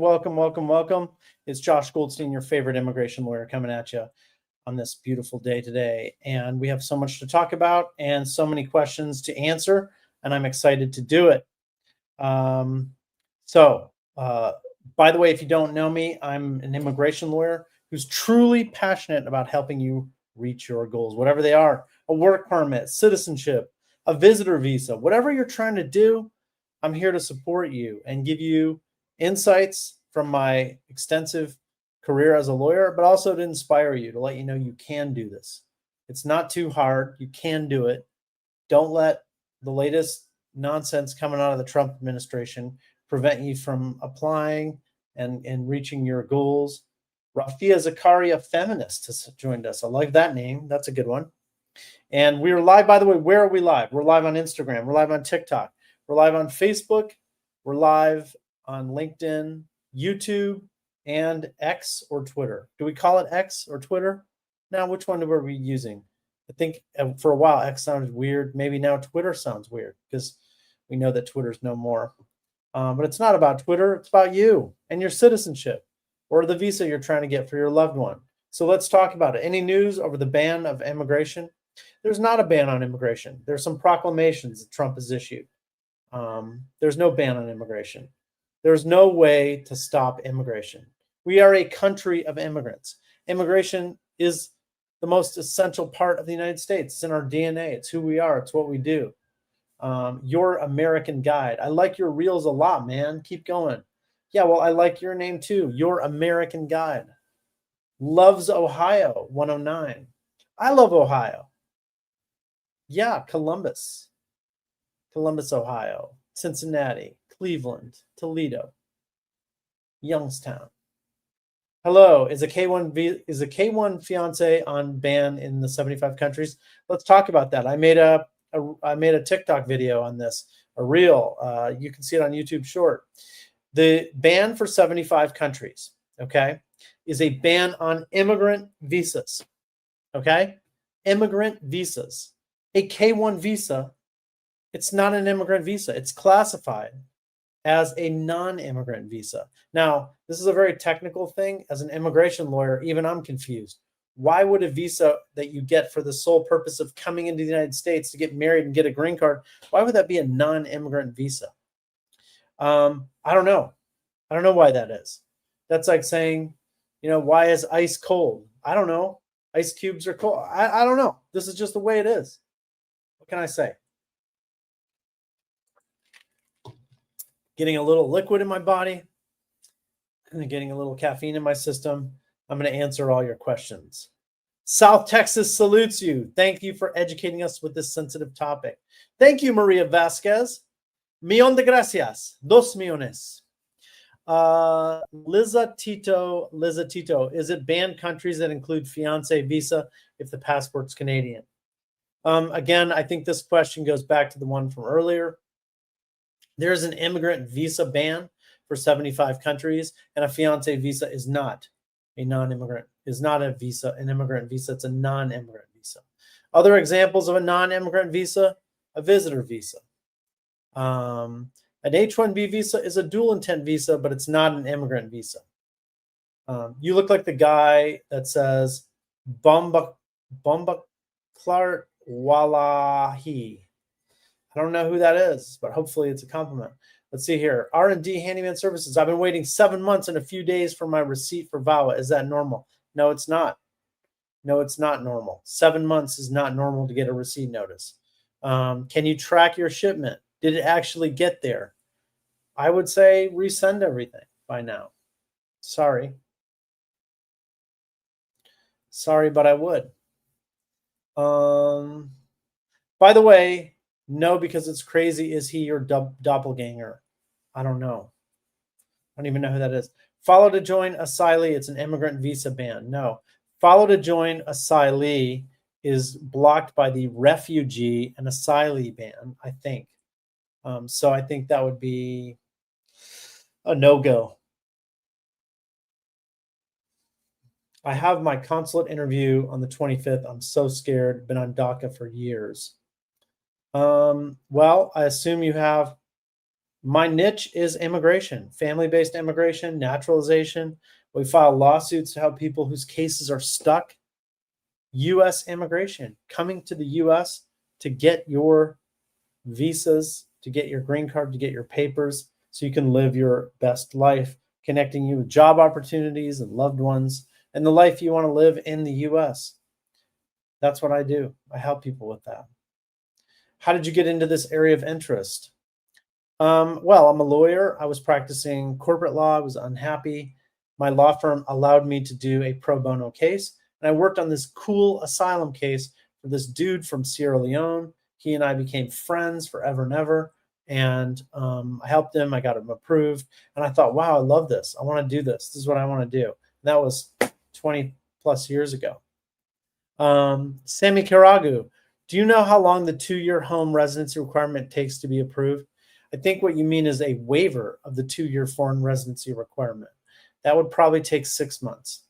welcome. It's Josh Goldstein, your favorite immigration lawyer, coming at you on this beautiful day today. And we have so much to talk about and so many questions to answer, and I'm excited to do it. By the way, if you don't know me, I'm an immigration lawyer who's truly passionate about helping you reach your goals, whatever they are: a work permit, citizenship, a visitor visa, whatever you're trying to do. I'm here to support you and give you insights from my extensive career as a lawyer, but also to inspire you, to let you know you can do this. It's not too hard. You can do it. Don't let the latest nonsense coming out of the Trump administration prevent you from applying and reaching your goals. Rafia Zakaria, feminist, has joined us. I like that name. That's a good one. And we're live, by the way. Where are we live? We're live on Instagram. We're live on TikTok. We're live on Facebook. We're live on LinkedIn, YouTube, and X or Twitter. Do we call it X or Twitter? Now, which one were we using? I think for a while X sounded weird. Maybe now Twitter sounds weird because we know that Twitter's no more. But it's not about Twitter. It's about you and your citizenship or the visa you're trying to get for your loved one. So let's talk about it. Any news over the ban of immigration? There's not a ban on immigration. There's some proclamations that Trump has issued. There's no ban on immigration. There's no way to stop immigration. We are a country of immigrants. Immigration is the most essential part of the United States. It's in our DNA. It's who we are. It's what we do. Your American Guide. I like your reels a lot, man. Keep going. Yeah, well, I like your name too. Your American Guide. Loves Ohio, 109. I love Ohio. Yeah, Columbus, Ohio, Cincinnati, Cleveland, Toledo, Youngstown. Hello, is a K1 fiance on ban in the 75 countries? Let's talk about that. I made a TikTok video on this, a reel. You can see it on YouTube Short. The ban for 75 countries, okay, is a ban on immigrant visas, okay? Immigrant visas. A K1 visa, it's not an immigrant visa. It's classified as a non-immigrant visa. Now, this is a very technical thing. As an immigration lawyer, even I'm confused. Why would a visa that you get for the sole purpose of coming into the United States to get married and get a green card, why would that be a non-immigrant visa? I don't know. I don't know why that is. That's like saying, why is ice cold? I don't know. Ice cubes are cold. I don't know. This is just the way it is. What can I say? Getting a little liquid in my body and getting a little caffeine in my system. I'm going to answer all your questions. South Texas salutes you. Thank you for educating us with this sensitive topic. Thank you, Maria Vasquez. Millón de gracias. 2 millones. Liza Tito, is it banned countries that include fiance visa if the passport's Canadian? Again, I think this question goes back to the one from earlier. There's an immigrant visa ban for 75 countries, and a fiance visa is not a non-immigrant, is not an immigrant visa. It's a non-immigrant visa. Other examples of a non-immigrant visa: a visitor visa. An H-1B visa is a dual intent visa, but it's not an immigrant visa. You look like the guy that says Bomba Clark Wallahi. I don't know who that is, but hopefully it's a compliment. Let's see here. R&D handyman services. I've been waiting 7 months and a few days for my receipt for VAWA. Is that normal? No, it's not. No, it's not normal. 7 months is not normal to get a receipt notice. Can you track your shipment? Did it actually get there? I would say resend everything by now. Sorry. Sorry, but I would. By the way, no, because it's crazy. Is he your doppelganger? I don't know. I don't even know who that is. Follow to join asylee. It's an immigrant visa ban. No. Follow to join asylee is blocked by the refugee and asylee ban, I think. So I think that would be a no-go. I have my consulate interview on the 25th. I'm so scared. Been on DACA for years. Well, I assume you have My niche is immigration, family-based immigration, naturalization. We file lawsuits to help people whose cases are stuck. U.S. immigration, coming to the U.S. to get your visas, to get your green card, to get your papers so you can live your best life, connecting you with job opportunities and loved ones and the life you want to live in the U.S. That's what I do. I help people with that. How did you get into this area of interest? Well, I'm a lawyer. I was practicing corporate law. I was unhappy. My law firm allowed me to do a pro bono case. And I worked on this cool asylum case for this dude from Sierra Leone. He and I became friends forever and ever. And I helped him. I got him approved. And I thought, wow, I love this. I want to do this. This is what I want to do. And that was 20 plus years ago. Sammy Karagu, do you know how long the 2-year home residency requirement takes to be approved? I think what you mean is a waiver of the 2-year foreign residency requirement. That would probably take 6 months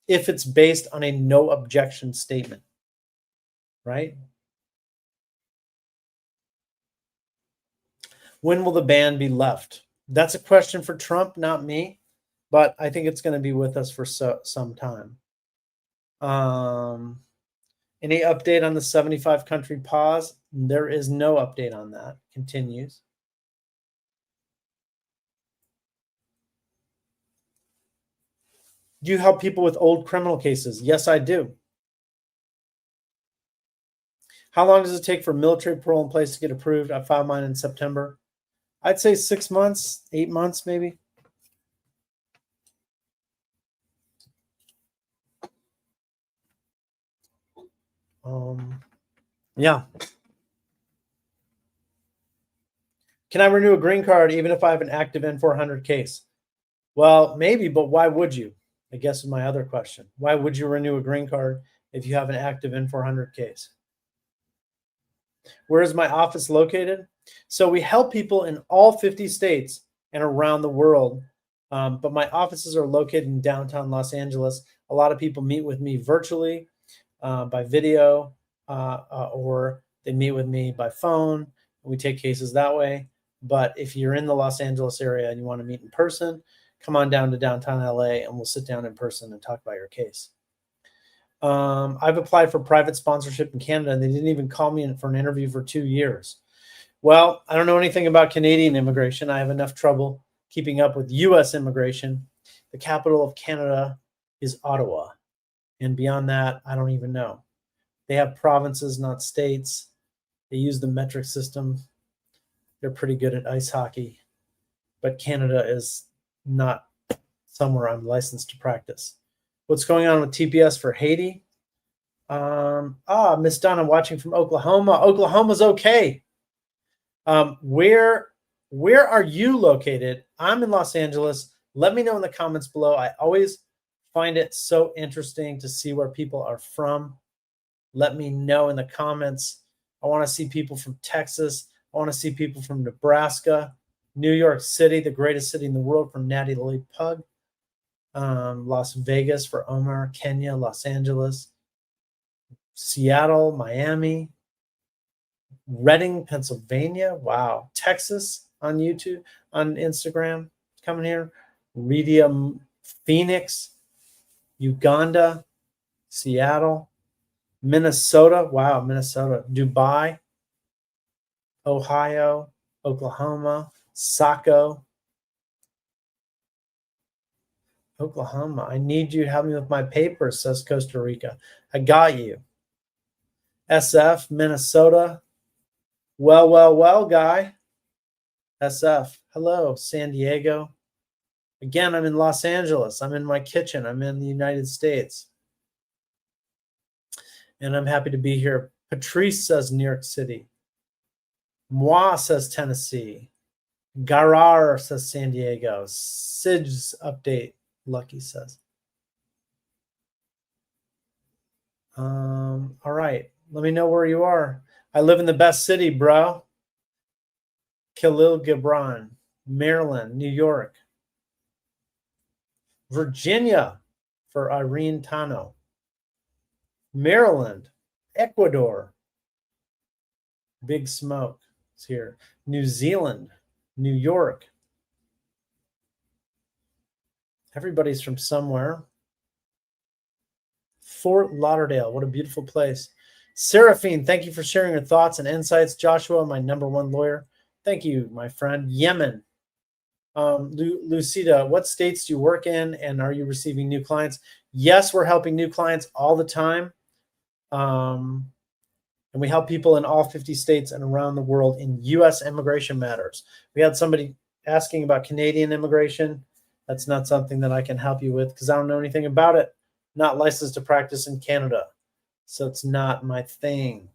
if it's based on a no objection statement, right? When will the ban be left? That's a question for Trump, not me, but I think it's going to be with us for some time. Any update on the 75 country pause? There is no update on that. Continues. Do you help people with old criminal cases? Yes, I do. How long does it take for military parole in place to get approved? I filed mine in September. I'd say 6 months, 8 months, maybe. Yeah. Can I renew a green card even if I have an active N400 case? Well, maybe, but why would you? I guess is my other question. Why would you renew a green card if you have an active N400 case? Where is my office located? So we help people in all 50 states and around the world. But my offices are located in downtown Los Angeles. A lot of people meet with me virtually by video or they meet with me by phone. We take cases that way. But if you're in the Los Angeles area and you want to meet in person, come on down to downtown LA and we'll sit down in person and talk about your case. I've applied for private sponsorship in Canada and they didn't even call me in for an interview for 2 years. Well, I don't know anything about Canadian immigration. I have enough trouble keeping up with US immigration. The capital of Canada is Ottawa. And beyond that, I don't even know. They have provinces, not states. They use the metric system. They're pretty good at ice hockey. But Canada is not somewhere I'm licensed to practice. What's going on with TPS for Haiti? Miss Donna watching from Oklahoma. Oklahoma's okay. Where are you located? I'm in Los Angeles. Let me know in the comments below. I always find it so interesting to see where people are from. Let me know in the comments. I want to see people from Texas. I want to see people from Nebraska, New York City, the greatest city in the world, from Natalie Pug. Las Vegas for Omar, Kenya, Los Angeles, Seattle, Miami, Reading, Pennsylvania. Wow. Texas on YouTube, on Instagram, coming here. Redia, Phoenix, Uganda, Seattle, Minnesota. Wow, Minnesota. Dubai, Ohio, Oklahoma, Saco, Oklahoma. I need you to help me with my papers, says Costa Rica. I got you. SF, Minnesota. Well, guy. SF. Hello, San Diego. Again, I'm in Los Angeles. I'm in my kitchen. I'm in the United States. And I'm happy to be here. Patrice says New York City. Moi says Tennessee. Garar says San Diego. Sid's update, Lucky says. All right. Let me know where you are. I live in the best city, bro. Khalil Gibran, Maryland, New York. Virginia for Irene Tano. Maryland, Ecuador. Big Smoke is here. New Zealand. New York. Everybody's from somewhere. Fort Lauderdale. What a beautiful place. Seraphine, thank you for sharing your thoughts and insights. Joshua, my number one lawyer. Thank you, my friend. Yemen. Lucida, what states do you work in, and are you receiving new clients? Yes, we're helping new clients all the time. And we help people in all 50 states and around the world in U.S. immigration matters. We had somebody asking about Canadian immigration. That's not something that I can help you with because I don't know anything about it. Not licensed to practice in Canada, so it's not my thing.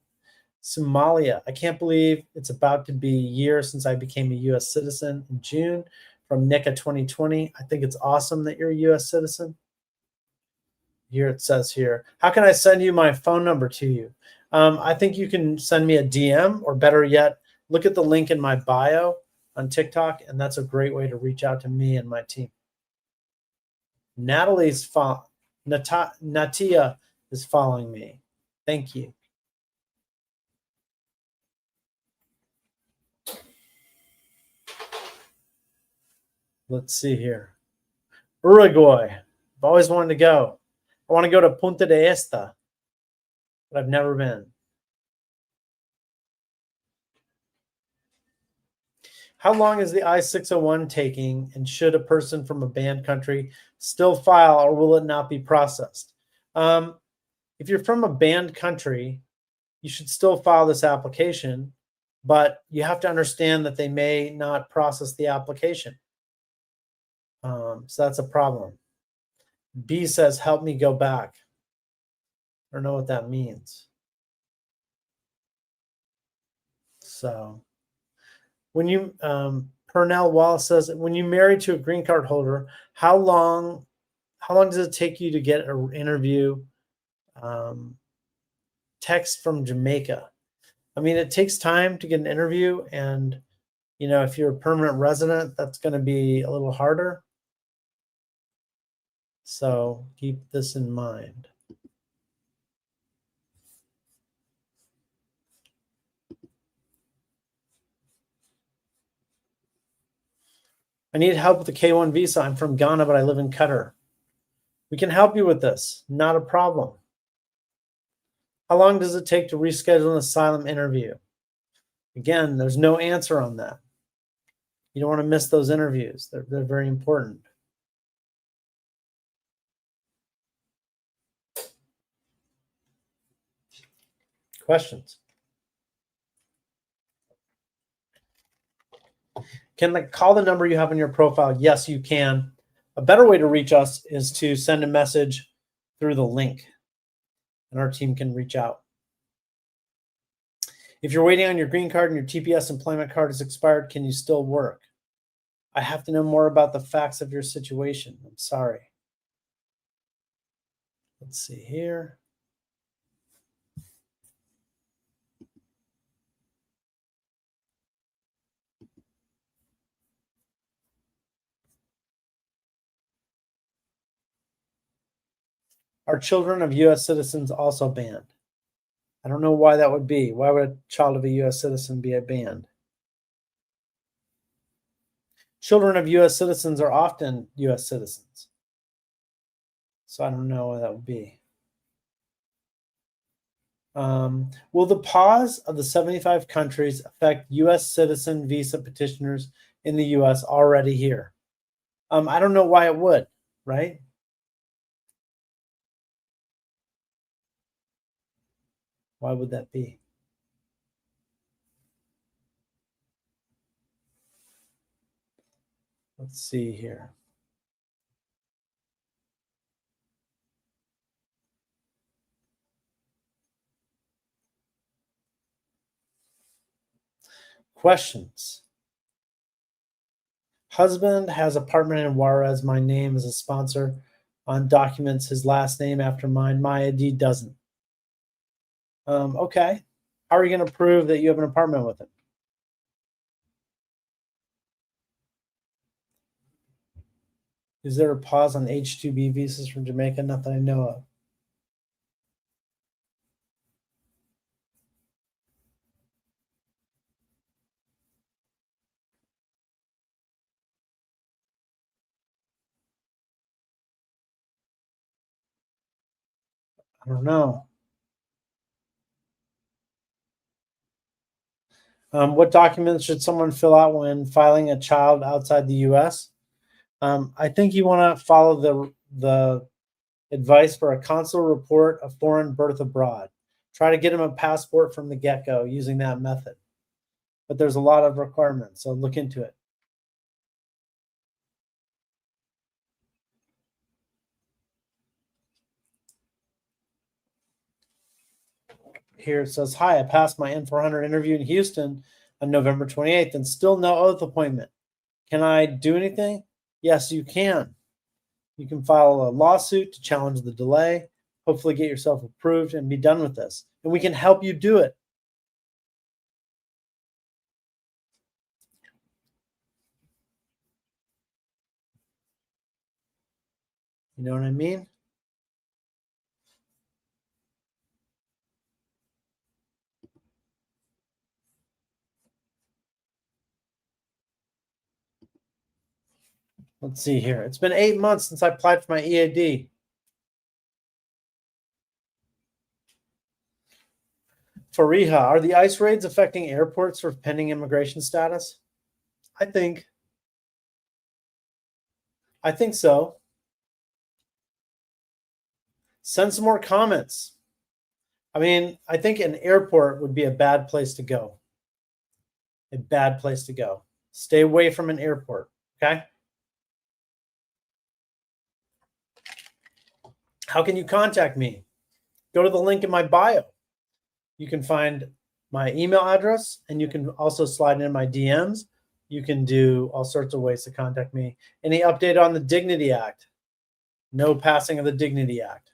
Somalia, I can't believe it's about to be a year since I became a U.S. citizen in June from NICA 2020. I think it's awesome that you're a U.S. citizen. Here it says here, how can I send you my phone number to you? I think you can send me a DM, or better yet, look at the link in my bio on TikTok, and that's a great way to reach out to me and my team. Natia is following me. Thank you. Let's see here. Uruguay. I've always wanted to go. I want to go to Punta de Esta, but I've never been. How long is the I-601 taking, and should a person from a banned country still file, or will it not be processed? If you're from a banned country, you should still file this application, but you have to understand that they may not process the application. So that's a problem. B says, help me go back. I don't know what that means. So when you, Pernell Wallace says, when you marry to a green card holder, how long does it take you to get an interview? Text from Jamaica. I mean, it takes time to get an interview, and if you're a permanent resident, that's going to be a little harder. So keep this in mind. I need help with the K1 visa. I'm from Ghana, but I live in Qatar. We can help you with this. Not a problem. How long does it take to reschedule an asylum interview? Again, there's no answer on that. You don't want to miss those interviews. They're very important. Questions? Can I call the number you have in your profile? Yes, you can. A better way to reach us is to send a message through the link, and our team can reach out. If you're waiting on your green card and your TPS employment card is expired, can you still work? I have to know more about the facts of your situation. I'm sorry. Let's see here. Are children of U.S. citizens also banned? I don't know why that would be. Why would a child of a U.S. citizen be banned? Children of U.S. citizens are often U.S. citizens. So I don't know why that would be. Will the pause of the 75 countries affect U.S. citizen visa petitioners in the U.S. already here? I don't know why it would, right? Why would that be? Let's see here. Questions. Husband has apartment in Juarez. My name is a sponsor on documents. His last name after mine. My ID doesn't. Okay. How are you going to prove that you have an apartment with him? Is there a pause on H-2B visas from Jamaica? Not that I know of. I don't know. What documents should someone fill out when filing a child outside the U.S.? I think you want to follow the advice for a consular report of foreign birth abroad. Try to get them a passport from the get-go using that method. But there's a lot of requirements, so look into it. Here it says, hi, I passed my N400 interview in Houston on November 28th and still no oath appointment. Can I do anything? Yes, you can. You can file a lawsuit to challenge the delay, hopefully get yourself approved and be done with this. And we can help you do it. You know what I mean? Let's see here. It's been 8 months since I applied for my EAD. Fariha, are the ICE raids affecting airports for pending immigration status? I think so. Send some more comments. I mean, I think an airport would be a bad place to go. A bad place to go. Stay away from an airport, okay? How can you contact me? Go to the link in my bio. You can find my email address, and you can also slide in my DMs. You can do all sorts of ways to contact me. Any update on the Dignity Act? No passing of the Dignity Act.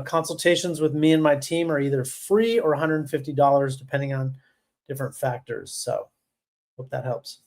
Consultations with me and my team are either free or $150, depending on different factors. So, hope that helps.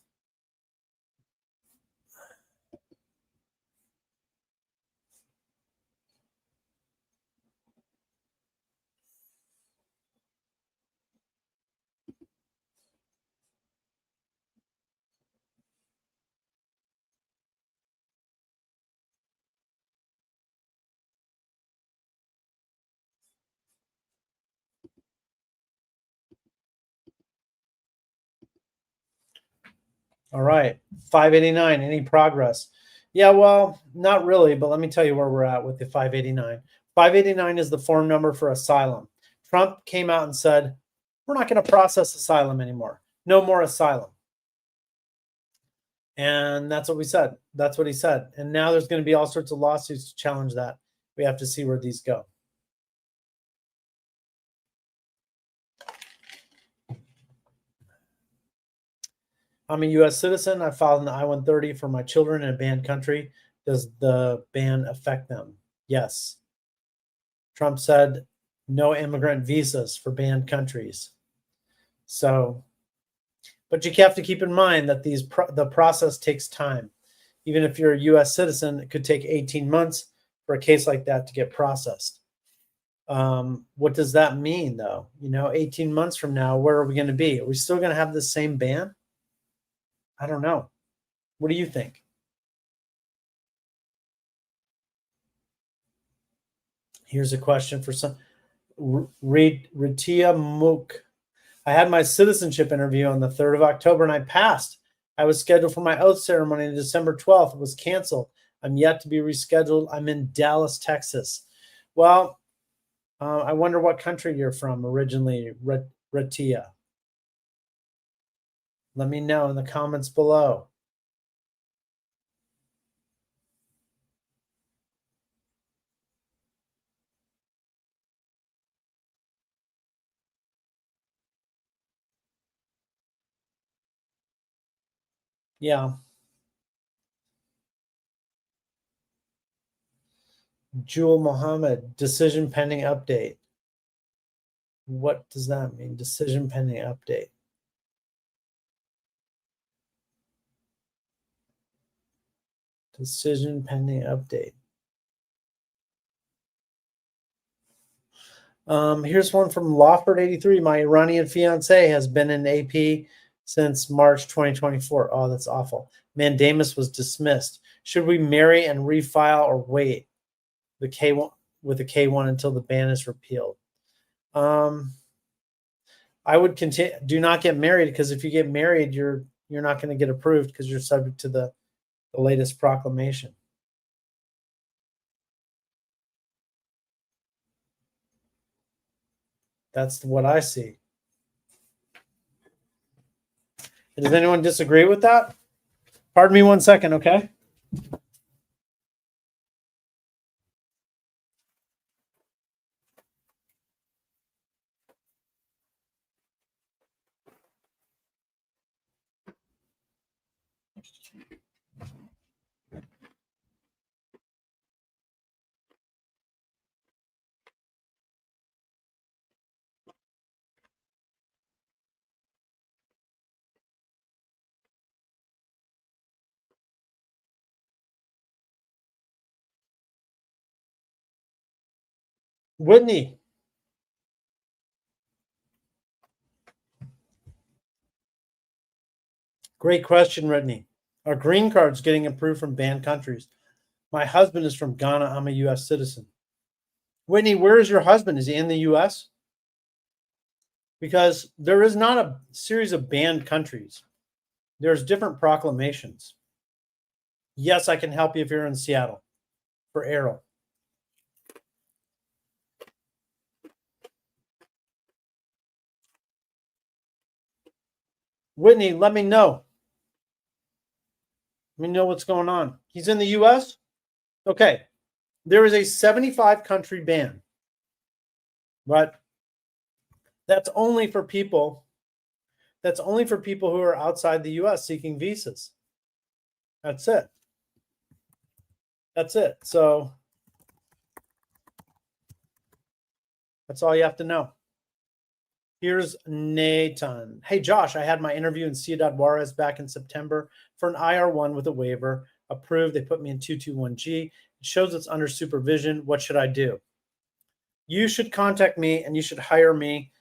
All right, 589, any progress? Yeah, well, not really, but let me tell you where we're at with the 589. 589 is the form number for asylum. Trump came out and said, we're not going to process asylum anymore. No more asylum. And that's what we said. That's what he said. And now there's going to be all sorts of lawsuits to challenge that. We have to see where these go. I'm a U.S. citizen. I filed an I-130 for my children in a banned country. Does the ban affect them? Yes. Trump said no immigrant visas for banned countries. So, but you have to keep in mind that the process takes time. Even if you're a U.S. citizen, it could take 18 months for a case like that to get processed. What does that mean, though? 18 months from now, where are we going to be? Are we still going to have the same ban? I don't know. What do you think? Here's a question for some. Ritia Mook. I had my citizenship interview on the 3rd of October and I passed. I was scheduled for my oath ceremony on December 12th. It was canceled. I'm yet to be rescheduled. I'm in Dallas, Texas. Well, I wonder what country you're from originally, Ritia. Let me know in the comments below. Yeah. Jewel Mohammed, decision pending update. What does that mean? Decision pending update. Decision pending update. Here's one from Lawford83. My Iranian fiance has been in AP since March 2024. Oh, that's awful. Mandamus was dismissed. Should we marry and refile or wait? The K1. with a K1 until the ban is repealed. I would continue. Do not get married, because if you get married, you're not going to get approved because you're subject to the latest proclamation. That's what I see. Does anyone disagree with that? Pardon me 1 second, okay? Whitney. Great question, Whitney. Our green card's getting approved from banned countries. My husband is from Ghana. I'm a U.S. citizen. Whitney, where is your husband? Is he in the U.S.? Because there is not a series of banned countries. There's different proclamations. Yes, I can help you if you're in Seattle for Errol. Whitney, let me know. Let me know what's going on. He's in the U.S.? Okay. There is a 75 country ban, but that's only for people who are outside the U.S. seeking visas. That's it. That's it. So that's all you have to know. Here's Nathan. Hey, Josh, I had my interview in Ciudad Juarez back in September for an IR1 with a waiver. Approved. They put me in 221G. It shows it's under supervision. What should I do? You should contact me and you should hire me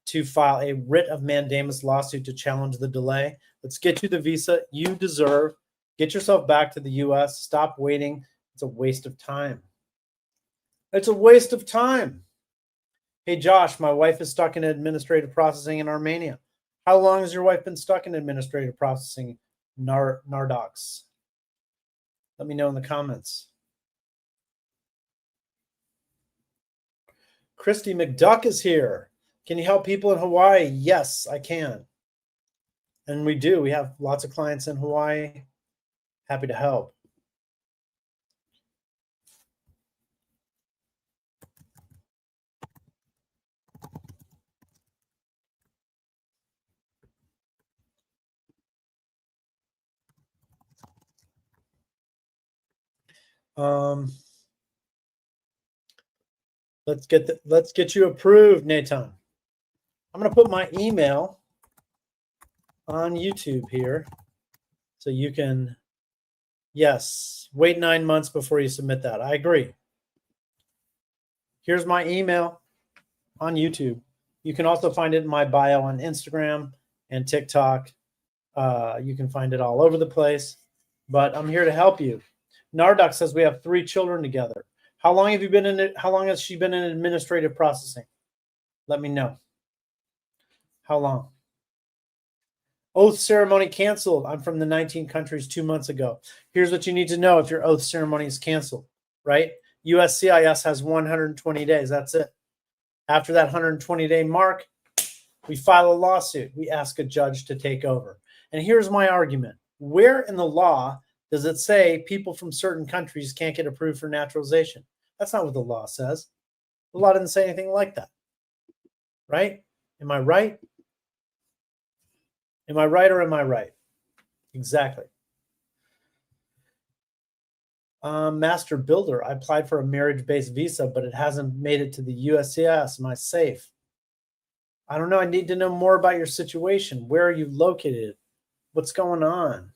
to file a writ of mandamus lawsuit to challenge the delay. Let's get you the visa you deserve. Get yourself back to the U.S. Stop waiting. It's a waste of time. It's a waste of time. Hey, Josh, my wife is stuck in administrative processing in Armenia. How long has your wife been stuck in administrative processing, Nardox? Let me know in the comments. Christy McDuck is here. Can you help people in Hawaii? Yes, I can. And we do. We have lots of clients in Hawaii. Happy to help. Let's get you approved, Nathan. I'm going to put my email on YouTube here so you can, yes, wait 9 months before you submit that. I agree. Here's my email on YouTube. You can also find it in my bio on Instagram and TikTok. You can find it all over the place, but I'm here to help you. Nardoc says we have 3 children together. How long have you been in it? How long has she been in administrative processing? Let me know. How long? Oath ceremony canceled. I'm from the 19 countries 2 months ago. Here's what you need to know if your oath ceremony is canceled, right? USCIS has 120 days. That's it. After that 120-day mark, we file a lawsuit. We ask a judge to take over. And here's my argument. Where in the law does it say people from certain countries can't get approved for naturalization? That's not what the law says. The law didn't say anything like that. Right? Am I right? Am I right or am I right? Exactly. Master Builder, I applied for a marriage-based visa, but it hasn't made it to the USCIS. Am I safe? I don't know. I need to know more about your situation. Where are you located? What's going on?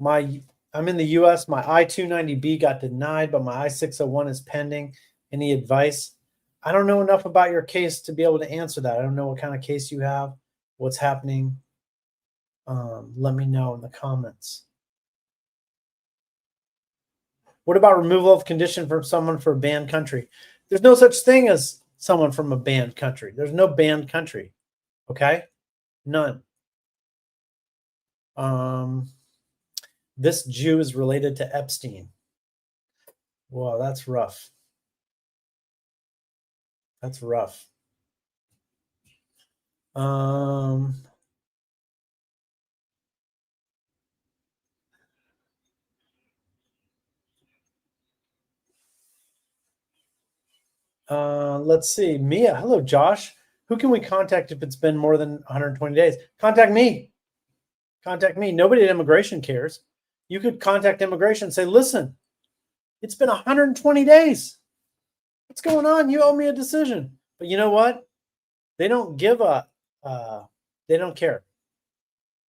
I'm in the US. My I-290B got denied, but my I-601 is pending. Any advice? I don't know enough about your case to be able to answer that. I don't know what kind of case you have, what's happening. Let me know in the comments. What about removal of condition from someone for a banned country? There's no such thing as someone from a banned country. There's no banned country. Okay? None. This Jew is related to Epstein. Wow, that's rough. That's rough. Let's see. Mia, hello, Josh. Who can we contact if it's been more than 120 days? Contact me. Contact me. Nobody at immigration cares. You could contact immigration and say, listen, it's been 120 days. What's going on? You owe me a decision. But you know what? They don't give a, they don't care.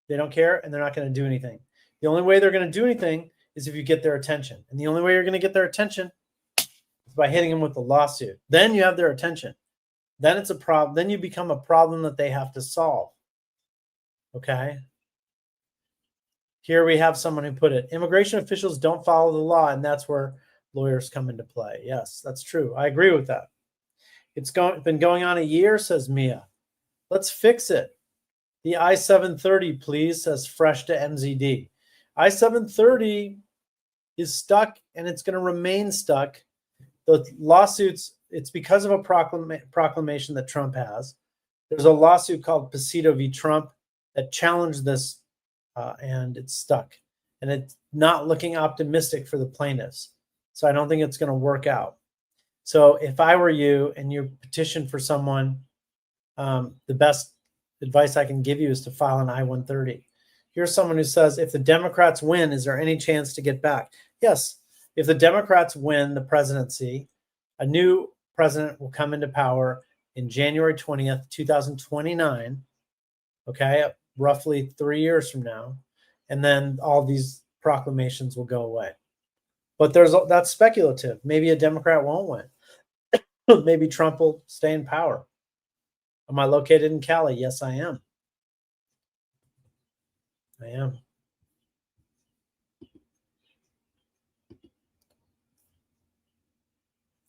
They don't care, and they're not going to do anything. The only way they're going to do anything is if you get their attention. And the only way you're going to get their attention is by hitting them with a lawsuit. Then you have their attention. Then it's a problem. Then you become a problem that they have to solve. Okay? Here we have someone who put it, immigration officials don't follow the law, and that's where lawyers come into play. Yes, that's true. I agree with that. It's been going on a year, says Mia. Let's fix it. The I-730, please, says Fresh to MZD. I-730 is stuck, and it's going to remain stuck. The lawsuits, it's because of a proclamation that Trump has. There's a lawsuit called Pasito v. Trump that challenged this, and it's stuck. And it's not looking optimistic for the plaintiffs. So I don't think it's going to work out. So if I were you and you petition for someone, the best advice I can give you is to file an I-130. Here's someone who says, if the Democrats win, is there any chance to get back? Yes. If the Democrats win the presidency, a new president will come into power in January 20th, 2029. Okay, roughly 3 years from now. And then all these proclamations will go away. But that's speculative. Maybe a Democrat won't win. Maybe Trump will stay in power. Am I located in Cali? Yes, I am. I am.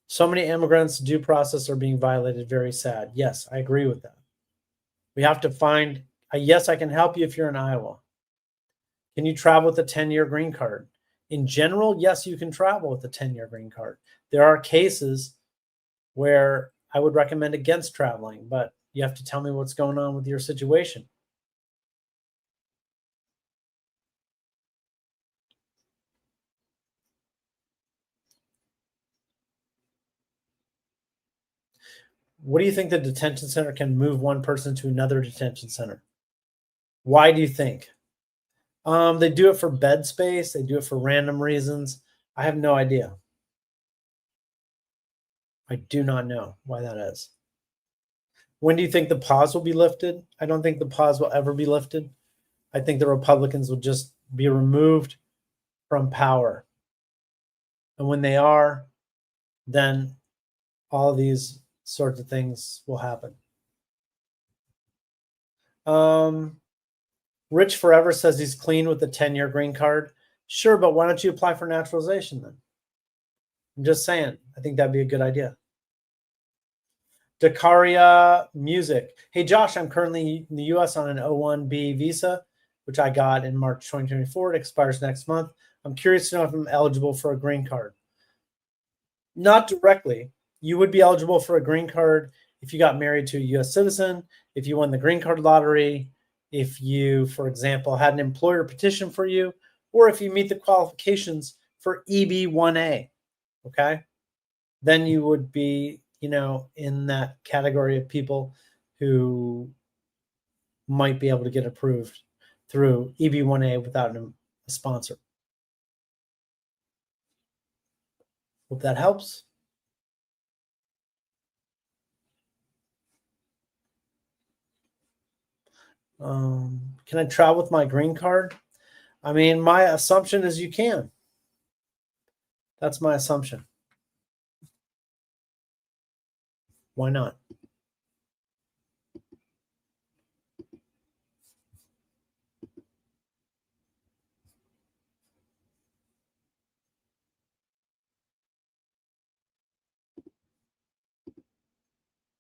So many immigrants' due process are being violated. Very sad. Yes, I agree with that. We have to find a yes, I can help you if you're in Iowa. Can you travel with a 10-year green card? In general, yes, you can travel with a 10-year green card. There are cases where I would recommend against traveling, but you have to tell me what's going on with your situation. What do you think the detention center can move one person to another detention center? Why do you think? They do it for bed space. They do it for random reasons. I have no idea. I do not know why that is. When do you think the pause will be lifted? I don't think the pause will ever be lifted. I think the Republicans will just be removed from power. And when they are, then all these sorts of things will happen. Rich Forever says he's clean with the 10-year green card. Sure, but why don't you apply for naturalization then? I'm just saying. I think that'd be a good idea. Dakaria Music. Hey, Josh, I'm currently in the U.S. on an O-1B visa, which I got in March 2024. It expires next month. I'm curious to know if I'm eligible for a green card. Not directly. You would be eligible for a green card if you got married to a U.S. citizen, if you won the green card lottery, if you, for example, had an employer petition for you, or if you meet the qualifications for EB-1A, okay? Then you would be, in that category of people who might be able to get approved through EB-1A without a sponsor. Hope that helps. Can I travel with my green card? I mean, my assumption is you can. That's my assumption. Why not?